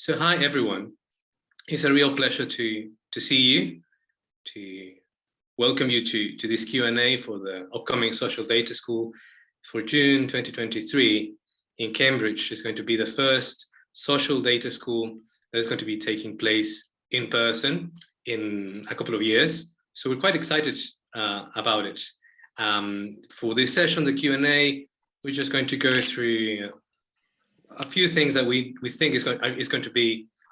So hi everyone, it's a real pleasure to see you, to welcome you to this Q&A for the upcoming Social Data School for June 2023 in Cambridge. It's going to be the first Social Data School that is going to be taking place in person in a couple of years. So we're quite excited about it. For this session, the Q&A, we're just going to go through a few things that we think are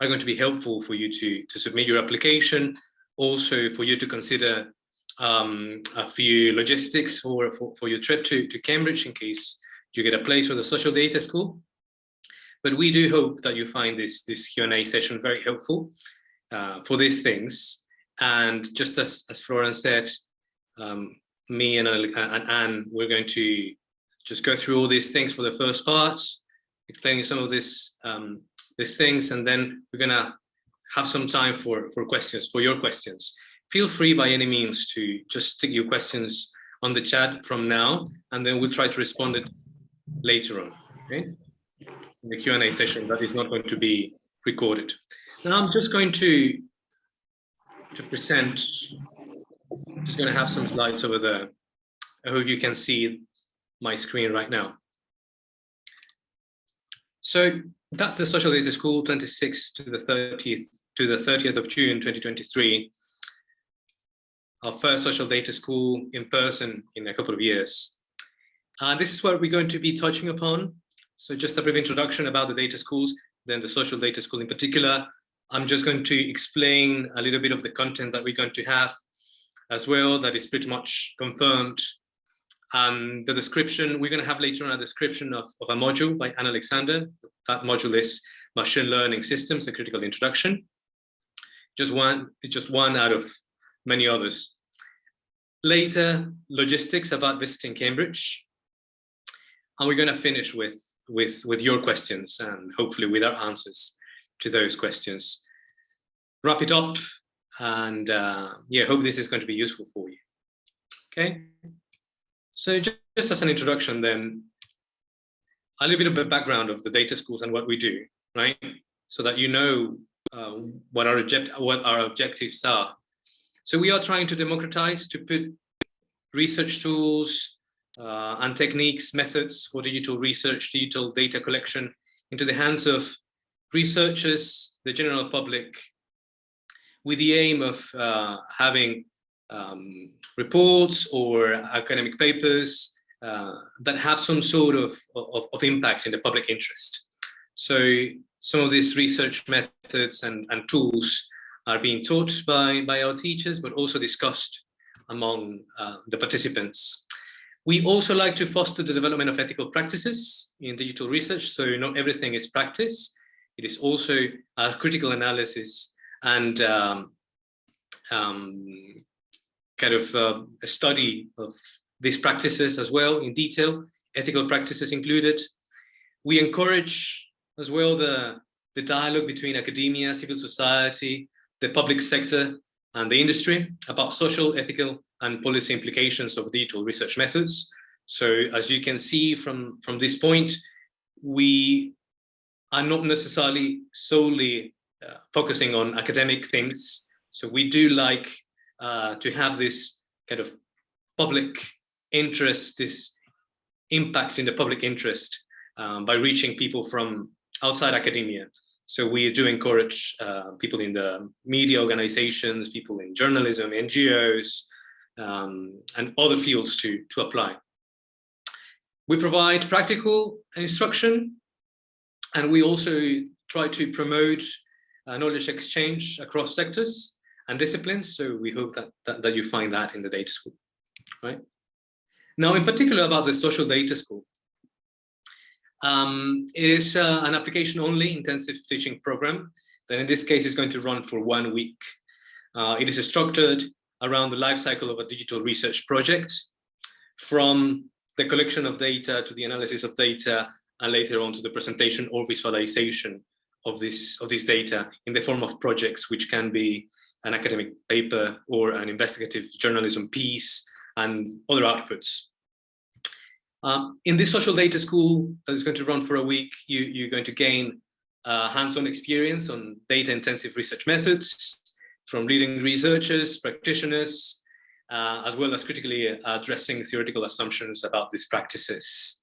going to be helpful for you to submit your application. Also for you to consider a few logistics for your trip to Cambridge in case you get a place for the Social Data School. But we do hope that you find this Q&A session very helpful for these things. And just as Florence said, me and Anne, we're going to just go through all these things for the first part, explaining some of these things, and then we're gonna have some time for questions, for your questions. Feel free by any means to just stick your questions on the chat from now, and then we'll try to respond it later on, okay? In the Q&A session that is not going to be recorded. Now I'm just going to present, I'm just gonna have some slides over there. I hope you can see my screen right now. So that's the Social Data School, 26th to the 30th of June 2023. Our first Social Data School in person in a couple of years. This is what we're going to be touching upon. So just a brief introduction about the data schools, then the Social Data School in particular. I'm just going to explain a little bit of the content that we're going to have as well, that is pretty much confirmed. The description, we're going to have later on a description of a module by Anne Alexander. That module is Machine Learning Systems, a Critical Introduction. It's just one out of many others. Later, logistics about visiting Cambridge. And we're going to finish with your questions and hopefully with our answers to those questions. Wrap it up, and yeah, hope this is going to be useful for you. Okay. So just as an introduction then, a little bit of the background of the data schools and what we do, right? So that you know what our objectives are. So we are trying to democratize, to put research tools and techniques, methods for digital research, digital data collection into the hands of researchers, the general public, with the aim of having reports or academic papers that have some sort of impact in the public interest. So some of these research methods and tools are being taught by our teachers, but also discussed among the participants. We also like to foster the development of ethical practices in digital research. So not everything is practice. It is also a critical analysis and kind of a study of these practices as well in detail, ethical practices included. We encourage as well the dialogue between academia, civil society, the public sector, and the industry about social, ethical, and policy implications of digital research methods. So as you can see from this point, we are not necessarily solely focusing on academic things. So we do like to have this kind of public interest, this impact in the public interest by reaching people from outside academia. So we do encourage people in the media organizations, people in journalism, NGOs, and other fields to apply. We provide practical instruction, and we also try to promote knowledge exchange across sectors and disciplines. So we hope that you find that in the data school, right? Now, in particular about the Social Data School, it is an application-only intensive teaching program that in this case is going to run for 1 week. It is structured around the life cycle of a digital research project, from the collection of data to the analysis of data, and later on to the presentation or visualization of this data in the form of projects, which can be an academic paper or an investigative journalism piece and other outputs. In this Social Data School that is going to run for a week, you're going to gain hands-on experience on data-intensive research methods from leading researchers, practitioners, as well as critically addressing theoretical assumptions about these practices.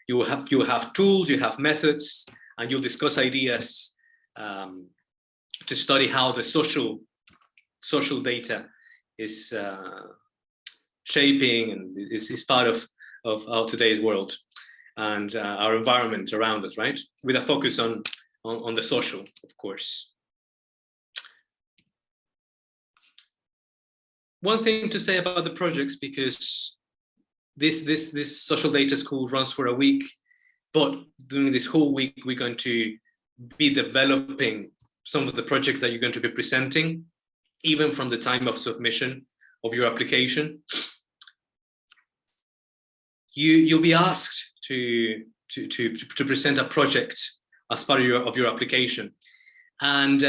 You will have tools, you have methods, and you'll discuss ideas to study how the social data is shaping and is part of our today's world and our environment around us, right? With a focus on the social, of course. One thing to say about the projects, because this social data school runs for a week, but during this whole week, we're going to be developing some of the projects that you're going to be presenting, even from the time of submission of your application. You'll be asked to present a project as part of your application. And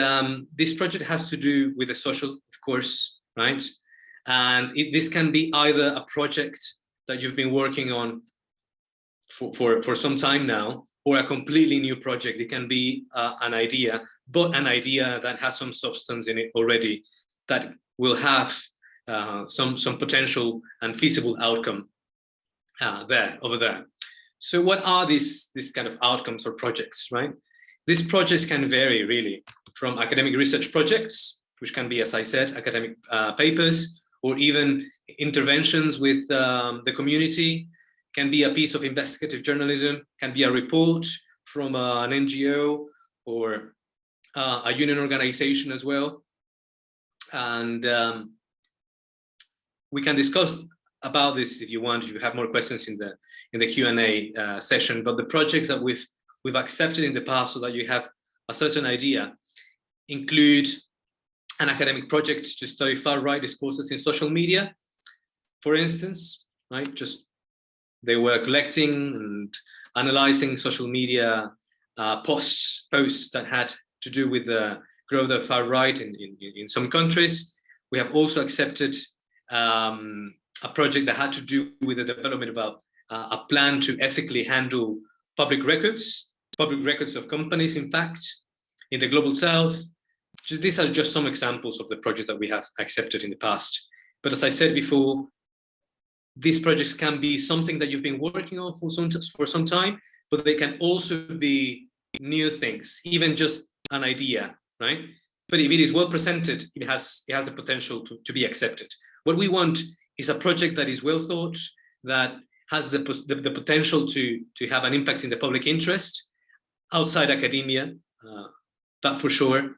this project has to do with the social, of course, right? And this can be either a project that you've been working on for some time now, or a completely new project. It can be an idea, but an idea that has some substance in it already, that will have some potential and feasible outcome over there. So what are these kind of outcomes or projects, right? These projects can vary really from academic research projects, which can be, as I said, academic papers, or even interventions with the community, can be a piece of investigative journalism, can be a report from an NGO or a union organization as well. And we can discuss about this if you want, if you have more questions in the Q&A session. But the projects that we've accepted in the past, so that you have a certain idea, include an academic project to study far-right discourses in social media, for instance, right? They were collecting and analyzing social media posts that had to do with the growth of far-right in some countries. We have also accepted a project that had to do with the development of a plan to ethically handle public records of companies, in fact, in the Global South. These are just some examples of the projects that we have accepted in the past. But as I said before, these projects can be something that you've been working on for some time, but they can also be new things, even just an idea, right? But if it is well presented, it has a potential to be accepted. What we want is a project that is well thought, that has the potential to have an impact in the public interest outside academia, that for sure,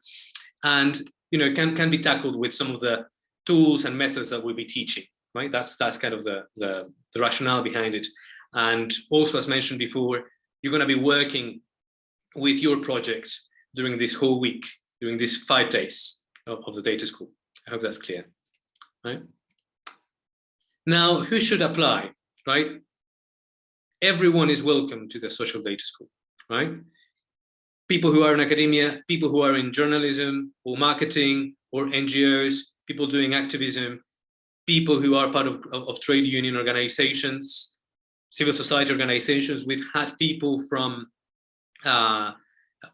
and can be tackled with some of the tools and methods that we'll be teaching. Right, that's kind of the rationale behind it. And also, as mentioned before, you're going to be working with your project during this whole week, during these 5 days of the data school. I hope that's clear. Right. Now, who should apply? Right. Everyone is welcome to the social data school. Right. People who are in academia, people who are in journalism or marketing or NGOs, people doing activism, people who are part of trade union organizations, civil society organizations. We've had people from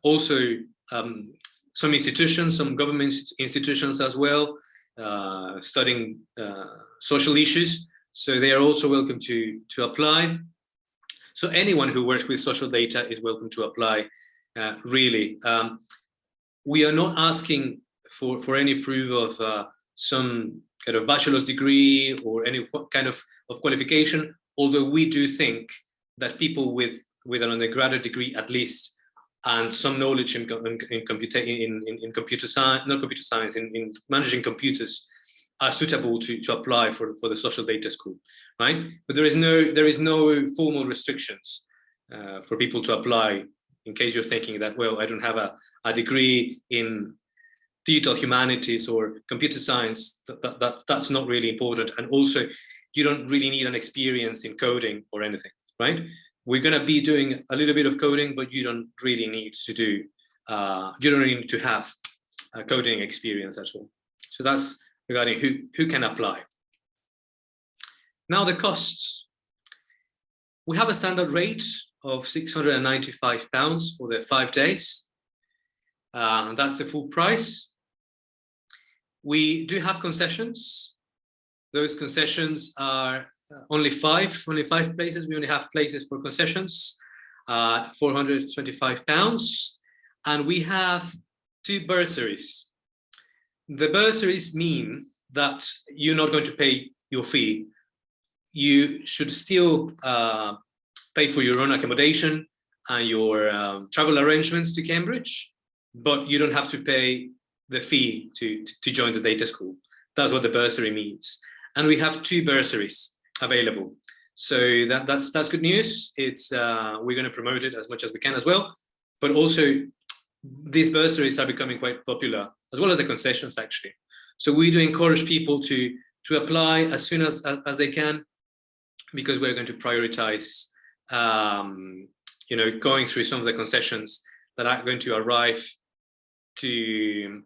also some institutions, some government institutions as well, studying social issues. So they are also welcome to apply. So anyone who works with social data is welcome to apply, really. We are not asking for any proof of some kind of bachelor's degree or any kind of qualification, although we do think that people with an undergraduate degree at least, and some knowledge in computer science, not computer science, in managing computers, are suitable to apply for the social data school, right? But there is no formal restrictions for people to apply, in case you're thinking that, well, I don't have a degree in digital humanities or computer science. That's not really important. And also, you don't really need an experience in coding or anything, right? We're going to be doing a little bit of coding, but you don't really need to do, you don't need to have a coding experience at all. So that's regarding who can apply. Now the costs. We have a standard rate of £695 for the 5 days. That's the full price. We do have concessions. Those concessions are only five places. We only have places for concessions, £425. And we have 2 bursaries. The bursaries mean that you're not going to pay your fee. You should still pay for your own accommodation and your travel arrangements to Cambridge, but you don't have to pay the fee to join the data school. That's what the bursary means. And we have 2 bursaries available. So that's good news. It's we're going to promote it as much as we can as well. But also, these bursaries are becoming quite popular, as well as the concessions, actually. So we do encourage people to apply as soon as they can, because we're going to prioritize going through some of the concessions that are going to arrive to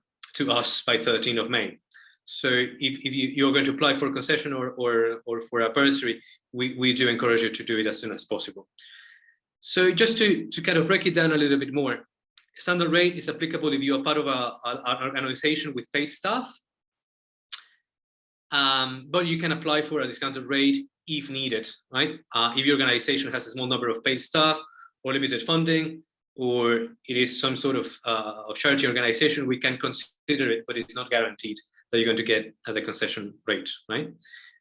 us by 13th of May. So if you're going to apply for a concession or for a bursary, we do encourage you to do it as soon as possible. So just to kind of break it down a little bit more, standard rate is applicable if you are part of an organization with paid staff, but you can apply for a discounted rate if needed, right? If your organization has a small number of paid staff or limited funding, or it is some sort of charity organization, we can consider it, but it's not guaranteed that you're going to get the concession rate, right?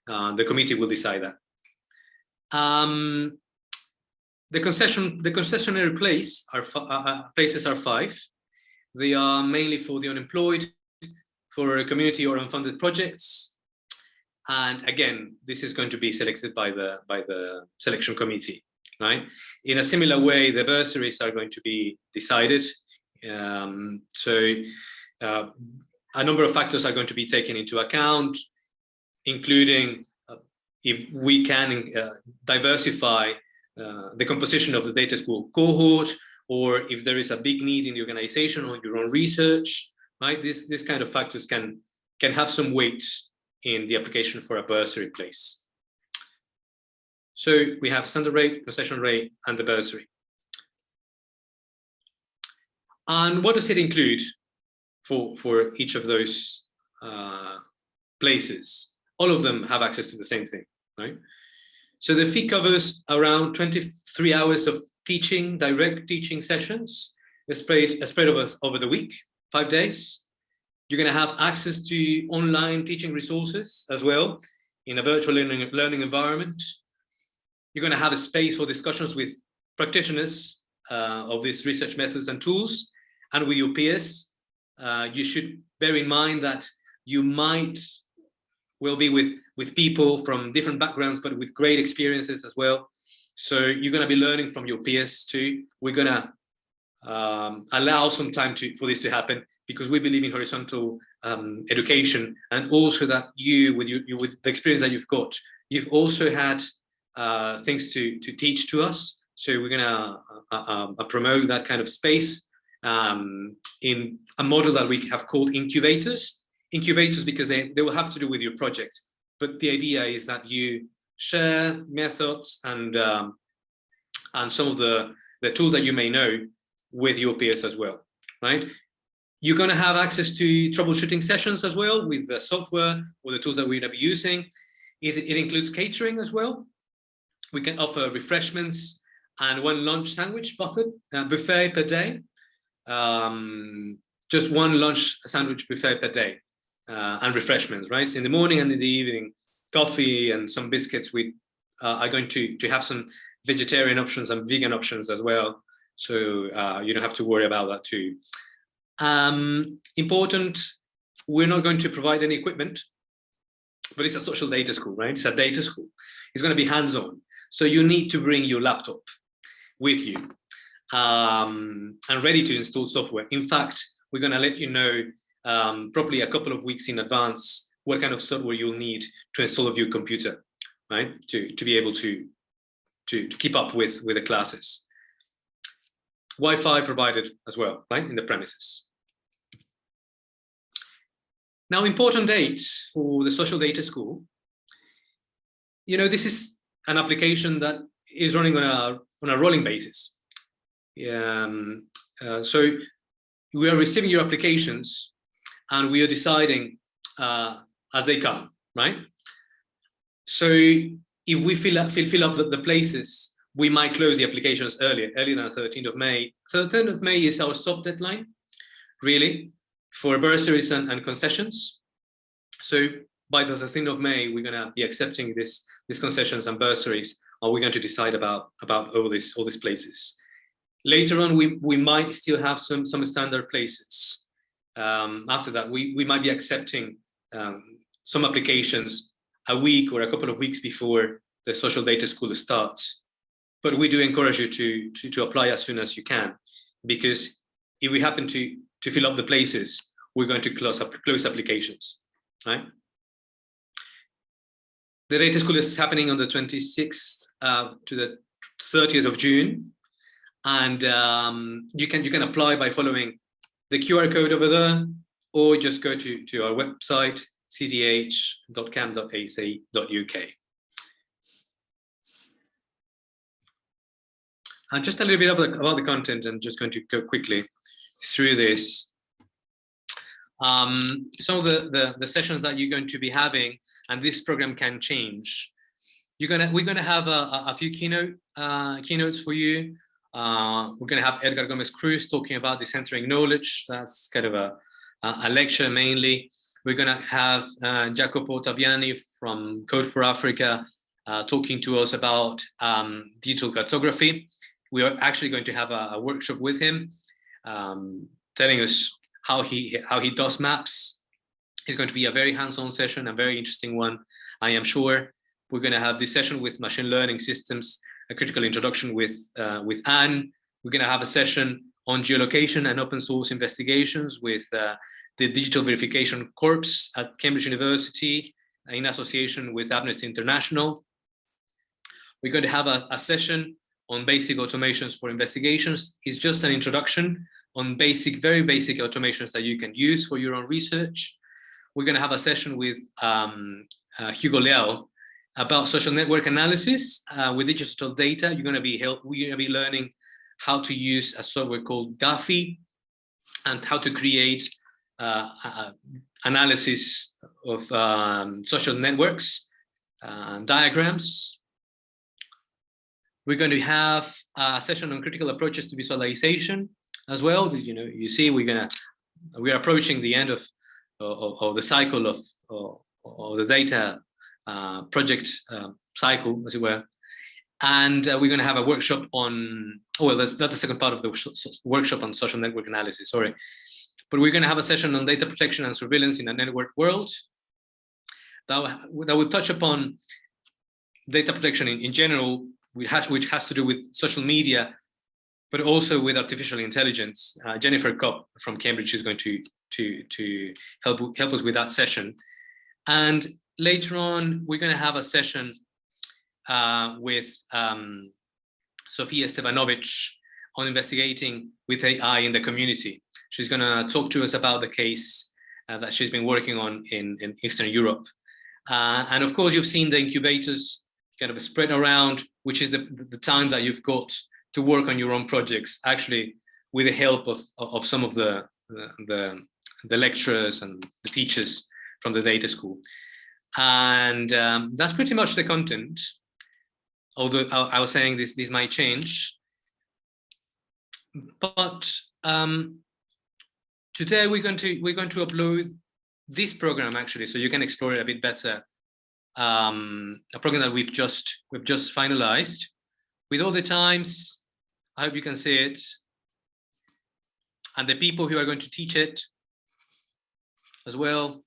The committee will decide that. The concessionary places are 5. They are mainly for the unemployed, for community or unfunded projects. And again, this is going to be selected by the selection committee, right? In a similar way, the bursaries are going to be decided. A number of factors are going to be taken into account, including if we can diversify the composition of the data school cohort, or if there is a big need in the organization or your own research, right? This kind of factors can have some weight in the application for a bursary place. So we have standard rate, concession rate, and the bursary. And what does it include for each of those places? All of them have access to the same thing, right? So the fee covers around 23 hours of teaching, direct teaching sessions, spread over the week, 5 days. You're going to have access to online teaching resources as well in a virtual learning environment. You're going to have a space for discussions with practitioners of these research methods and tools, and with your peers. You should bear in mind that you will be with people from different backgrounds, but with great experiences as well. So you're going to be learning from your peers too. We're going to allow some time for this to happen, because we believe in horizontal education, and also that you, with the experience that you've also had things to teach to us. So we're going to promote that kind of space in a model that we have called incubators. Incubators because they will have to do with your project, but the idea is that you share methods and some of the tools that you may know with your peers as well, right? You're going to have access to troubleshooting sessions as well with the software or the tools that we're going to be using. It includes catering as well. We can offer refreshments and 1 lunch sandwich buffet per day. Just 1 lunch sandwich buffet per day, and refreshments, right? So in the morning and in the evening, coffee and some biscuits. We are going to have some vegetarian options and vegan options as well. So you don't have to worry about that too. Important, we're not going to provide any equipment, but it's a social data school, right? It's a data school. It's going to be hands-on. So you need to bring your laptop with you and ready to install software. In fact, we're going to let you know probably a couple of weeks in advance what kind of software you'll need to install of your computer, right? To be able to keep up with the classes. Wi-Fi provided as well, right, in the premises. Now, important dates for the social data school. You know, this is an application that is running on a rolling basis. So we are receiving your applications and we are deciding as they come, right? So if we fill up the places, we might close the applications earlier than 13th of May. 13th of May is our stop deadline, really, for bursaries and concessions. So by the 13th of May, we're going to be accepting these concessions and bursaries, and we're going to decide about all these places. Later on, we might still have some standard places. After that, we might be accepting some applications a week or a couple of weeks before the social data school starts. But we do encourage you to apply as soon as you can, because if we happen to fill up the places, we're going to close applications, right? The data school is happening on the 26th to the 30th of June, and you can apply by following the QR code over there, or just go to our website, cdh.cam.ac.uk. And just a little bit about the content. I'm just going to go quickly through this. Some of the sessions that you're going to be having, and this program can change. We're gonna have a few keynotes for you. We're gonna have Edgar Gomez-Cruz talking about decentering knowledge. That's kind of a lecture mainly. We're gonna have Jacopo Taviani from Code for Africa talking to us about digital cartography. We are actually going to have a workshop with him, telling us how he does maps. It's going to be a very hands-on session, a very interesting one, I am sure. We're going to have this session with machine learning systems, a critical introduction with Anne. We're going to have a session on geolocation and open source investigations with the Digital Verification Corps at Cambridge University in association with Amnesty International. We're going to have a session on basic automations for investigations. It's just an introduction on very basic automations that you can use for your own research. We're going to have a session with Hugo Leal about social network analysis with digital data. We're going to be learning how to use a software called Gafi and how to create analysis of social networks, diagrams. We're going to have a session on critical approaches to visualization as well. You see, we're approaching the end of the cycle of the data project cycle, as it were. And we're going to have a workshop on, that's the second part of the workshop on social network analysis, sorry. But we're going to have a session on data protection and surveillance in a network world that will touch upon data protection in general, which has to do with social media, but also with artificial intelligence. Jennifer Kopp from Cambridge is going to help us with that session. And later on, we're going to have a session with Sofia Stevanovic on investigating with AI in the community. She's going to talk to us about the case that she's been working on in Eastern Europe. And of course, you've seen the incubators kind of spread around, which is the time that you've got to work on your own projects, actually with the help of some of the lecturers and the teachers from the data school. And that's pretty much the content. Although I was saying this might change, but today we're going to upload this program actually, so you can explore it a bit better. A program that we've just finalized with all the times. I hope you can see it, and the people who are going to teach it as well.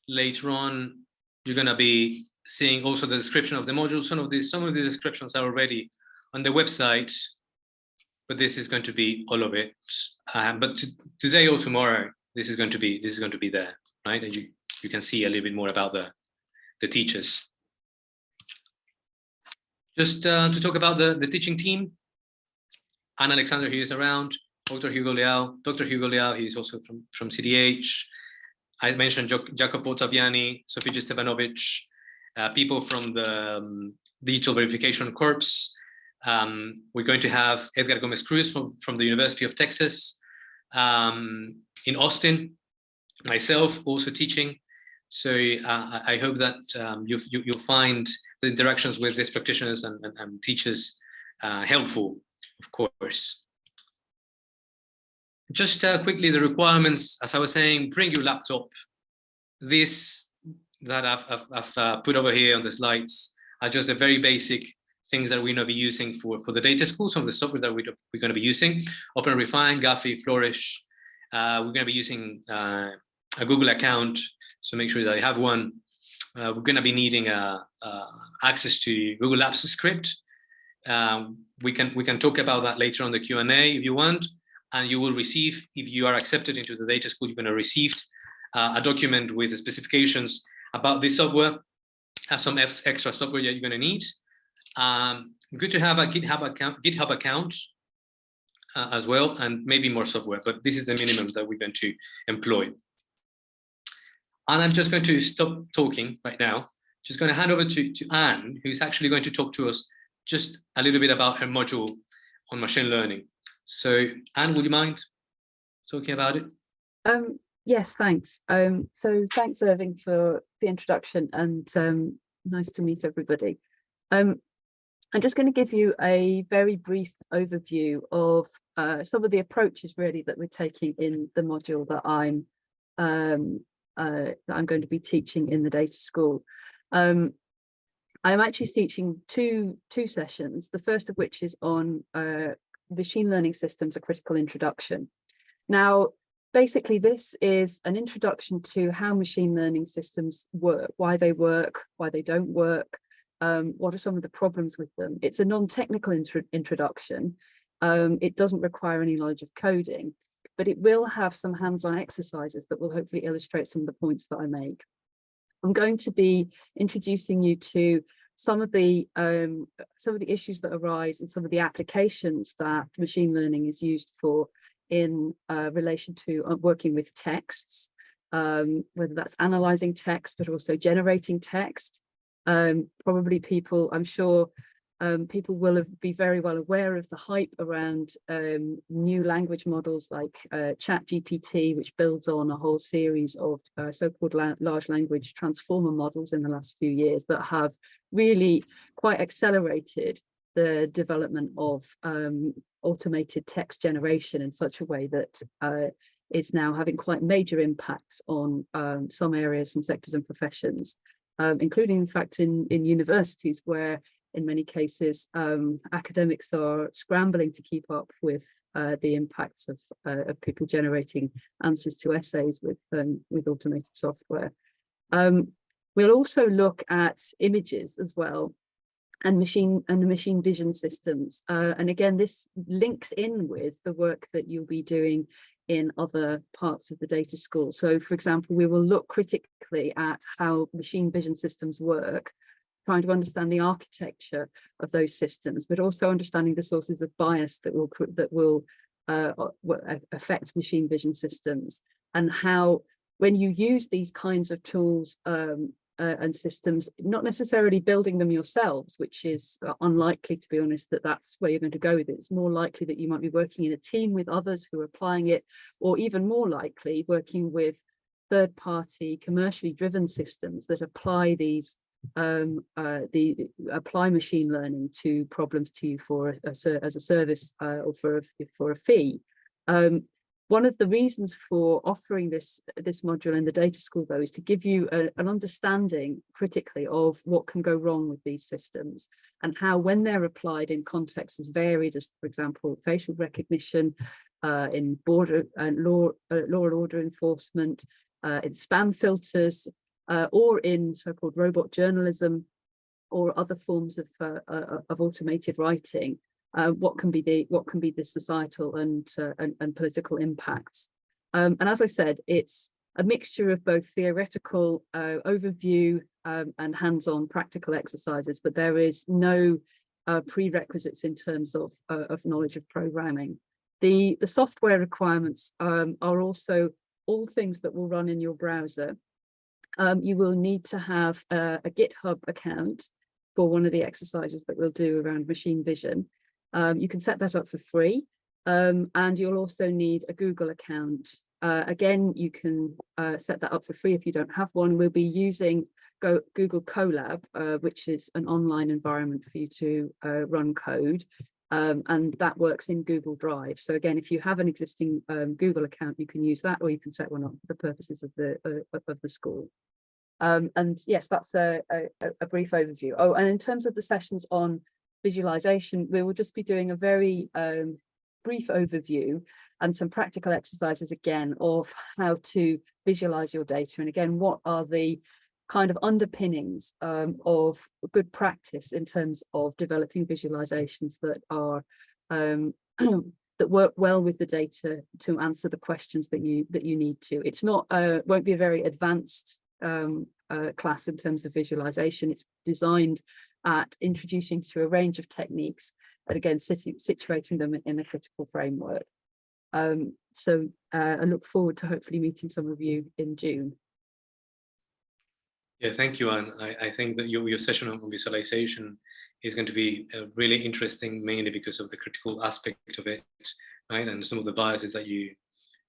Later on, you're going to be seeing also the description of the module. Some of the descriptions are already on the website, but this is going to be all of it. But today or tomorrow, this is going to be there, right? And you can see a little bit more about the teachers. Just to talk about the teaching team, Anne Alexander, he is around. Dr. Hugo Leal, he is also from CDH. I mentioned Jacopo Taviani, Sofia Stevanovic, people from the Digital Verification Corps. We're going to have Edgar Gomez-Cruz from the University of Texas in Austin, myself also teaching. So I hope that you'll find the interactions with these practitioners and teachers helpful, of course. Just quickly, the requirements, as I was saying, bring your laptop. This that I've put over here on the slides are just the very basic things that we're going to be using for the data school, some of the software that we're going to be using: Open Refine, Gaphy, Flourish. We're going to be using a Google account, so make sure that you have one. We're going to be needing access to Google Apps script. We can talk about that later on the Q&A if you want, and you will receive, if you are accepted into the data school, you're going to receive a document with the specifications about this software, some extra software that you're going to need. Good to have a GitHub account as well, and maybe more software, but this is the minimum that we're going to employ. And I'm just going to stop talking right now. Just going to hand over to Anne, who's actually going to talk to us just a little bit about her module on machine learning. So Anne, would you mind talking about it? Yes, thanks. So thanks, Irving, for the introduction, and nice to meet everybody. I'm just going to give you a very brief overview of some of the approaches really that we're taking in the module that I'm going to be teaching in the data school. I'm actually teaching two sessions, the first of which is on machine learning systems, a critical introduction. Now, basically, this is an introduction to how machine learning systems work, why they don't work, what are some of the problems with them. It's a non-technical introduction. It doesn't require any knowledge of coding, but it will have some hands-on exercises that will hopefully illustrate some of the points that I make. I'm going to be introducing you to some of the issues that arise and some of the applications that machine learning is used for in relation to working with texts, whether that's analyzing text, but also generating text. Probably I'm sure people will be very well aware of the hype around new language models like ChatGPT, which builds on a whole series of so-called large language transformer models in the last few years that have really quite accelerated the development of automated text generation in such a way that is now having quite major impacts on some areas, some sectors and professions, including in fact in universities, where in many cases academics are scrambling to keep up with the impacts of people generating answers to essays with automated software. We'll also look at images as well, and machine vision systems. And again, this links in with the work that you'll be doing in other parts of the data school. So for example, we will look critically at how machine vision systems work, trying to understand the architecture of those systems, but also understanding the sources of bias that will affect machine vision systems, and how when you use these kinds of tools and systems, not necessarily building them yourselves, which is unlikely, to be honest, that's where you're going to go with it. It's more likely that you might be working in a team with others who are applying it, or even more likely working with third-party commercially driven systems that apply these apply machine learning to problems to you as a service or for a fee. One of the reasons for offering this module in the data school, though, is to give you an understanding critically of what can go wrong with these systems, and how, when they're applied in contexts as varied as, for example, facial recognition, in border and law and order enforcement, in spam filters, or in so-called robot journalism, or other forms of automated writing. What can be the societal and political impacts. And as I said, it's a mixture of both theoretical overview and hands-on practical exercises, but there is no prerequisites in terms of knowledge of programming. The software requirements are also all things that will run in your browser. You will need to have a GitHub account for one of the exercises that we'll do around machine vision. You can set that up for free. And you'll also need a Google account. Again, you can set that up for free if you don't have one. We'll be using Google Colab, which is an online environment for you to run code. And that works in Google Drive. So again, if you have an existing Google account, you can use that, or you can set one up for the purposes of the school. And yes, that's a brief overview. Oh, and in terms of the sessions on visualization, we will just be doing a very brief overview and some practical exercises again of how to visualize your data. And again, what are the kind of underpinnings of good practice in terms of developing visualizations that are that work well with the data to answer the questions that you need to. It's not won't be a very advanced class in terms of visualization. It's designed at introducing to a range of techniques, and again situating them in a critical framework. So I look forward to hopefully meeting some of you in June. Yeah, thank you, Anne. I think that your session on visualization is going to be really interesting, mainly because of the critical aspect of it, right? And some of the biases that you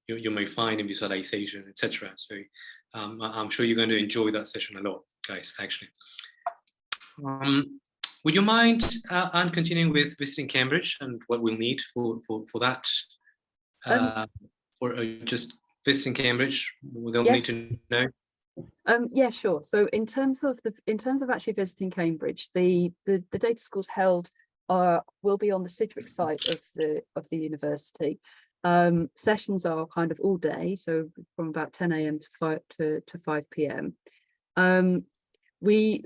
may find in visualization, etc. So I'm sure you're going to enjoy that session a lot, guys, actually. Would you mind, Anne, continuing with visiting Cambridge and what we'll need for that? Or just visiting Cambridge, they'll need to know. Yeah, sure. So in terms of actually visiting Cambridge, the data schools held will be on the Sidgwick site of the university. Sessions are kind of all day, so from about 10 a.m. to 5 p.m. We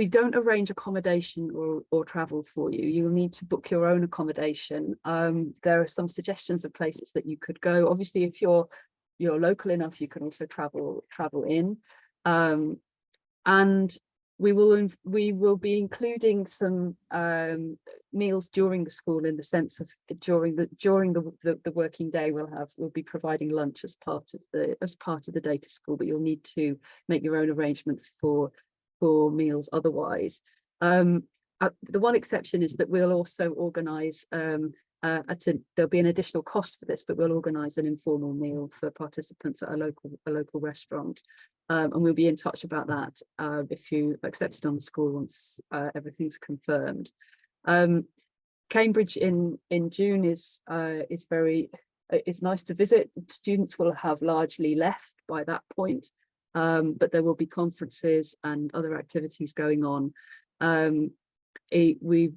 don't arrange accommodation or travel for you. You will need to book your own accommodation. There are some suggestions of places that you could go. Obviously, if you're local enough, you can also travel in. And we will be including some meals during the school, in the sense of during the working day we'll be providing lunch as part of the data school, but you'll need to make your own arrangements for meals otherwise. The one exception is that we'll also organise there'll be an additional cost for this, but we'll organise an informal meal for participants at a local restaurant. And we'll be in touch about that if you accepted on the school once everything's confirmed. Cambridge in June is nice to visit. Students will have largely left by that point, but there will be conferences and other activities going on. We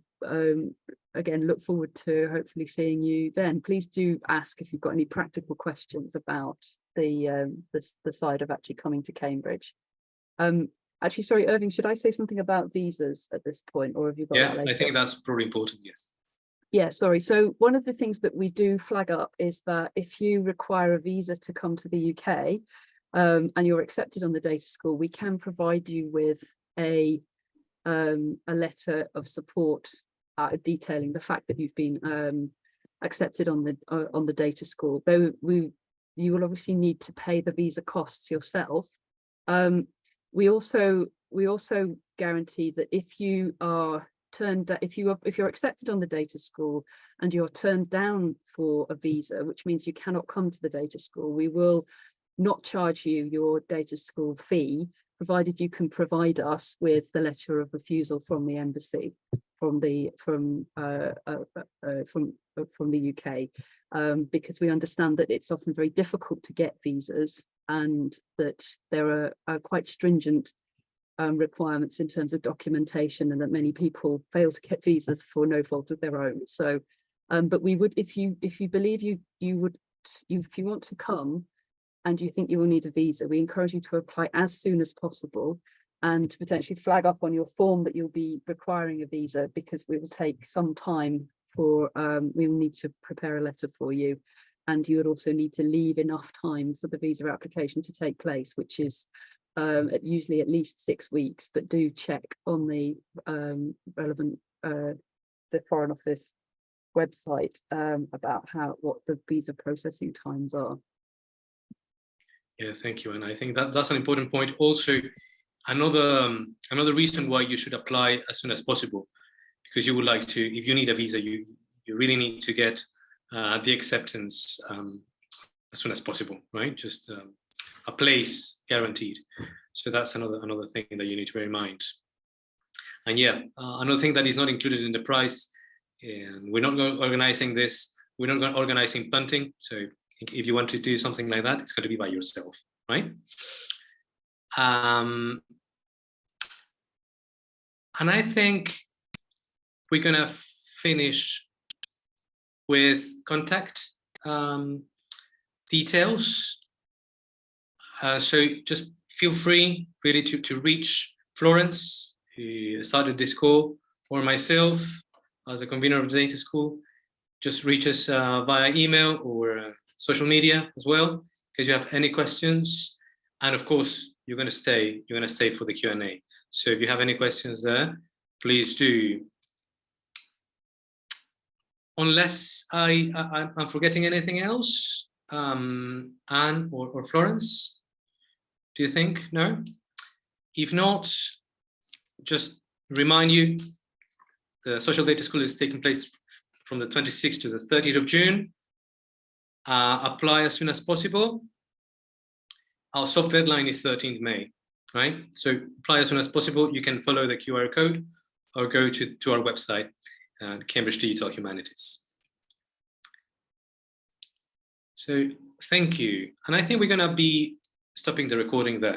again look forward to hopefully seeing you then. Please do ask if you've got any practical questions about the side of actually coming to Cambridge. Actually, sorry, Irving, should I say something about visas at this point, or have you got that later? I think that's probably important, yes. Yeah, sorry. So one of the things that we do flag up is that if you require a visa to come to the UK and you're accepted on the data school, we can provide you with a letter of support detailing the fact that you've been accepted on the data school. Though you will obviously need to pay the visa costs yourself. We also guarantee that if you are if you're accepted on the data school and you're turned down for a visa, which means you cannot come to the data school, we will not charge you your data school fee, provided you can provide us with the letter of refusal from the embassy, from the UK, because we understand that it's often very difficult to get visas, and that there are quite stringent requirements in terms of documentation, and that many people fail to get visas for no fault of their own. So, but we would, if you believe if you want to come and you think you will need a visa, we encourage you to apply as soon as possible, and to potentially flag up on your form that you'll be requiring a visa, because we will take some time for, we will need to prepare a letter for you, and you would also need to leave enough time for the visa application to take place, which is usually at least 6 weeks, but do check on the relevant, the Foreign Office website about what the visa processing times are. Yeah, thank you. And I think that's an important point. Also, another reason why you should apply as soon as possible, because you would like to, if you need a visa, you really need to get the acceptance as soon as possible, right? Just a place guaranteed. So that's another thing that you need to bear in mind. And yeah, another thing that is not included in the price, and we're not organizing this, we're not organizing punting. So if you want to do something like that, it's going to be by yourself, right? And I think we're going to finish with contact details. So just feel free really to reach Florence, who started this call, or myself as a convener of the data school. Just reach us via email or social media as well, in case you have any questions. And of course, you're going to stay for the Q&A. So if you have any questions there, please do. Unless I'm forgetting anything else, Anne or Florence, do you think? No? If not, just remind you, the Social Data School is taking place from the 26th to the 30th of June. Apply as soon as possible. Our soft deadline is 13th May, right? So apply as soon as possible. You can follow the QR code or go to our website, Cambridge Digital Humanities. So thank you. And I think we're going to be stopping the recording there.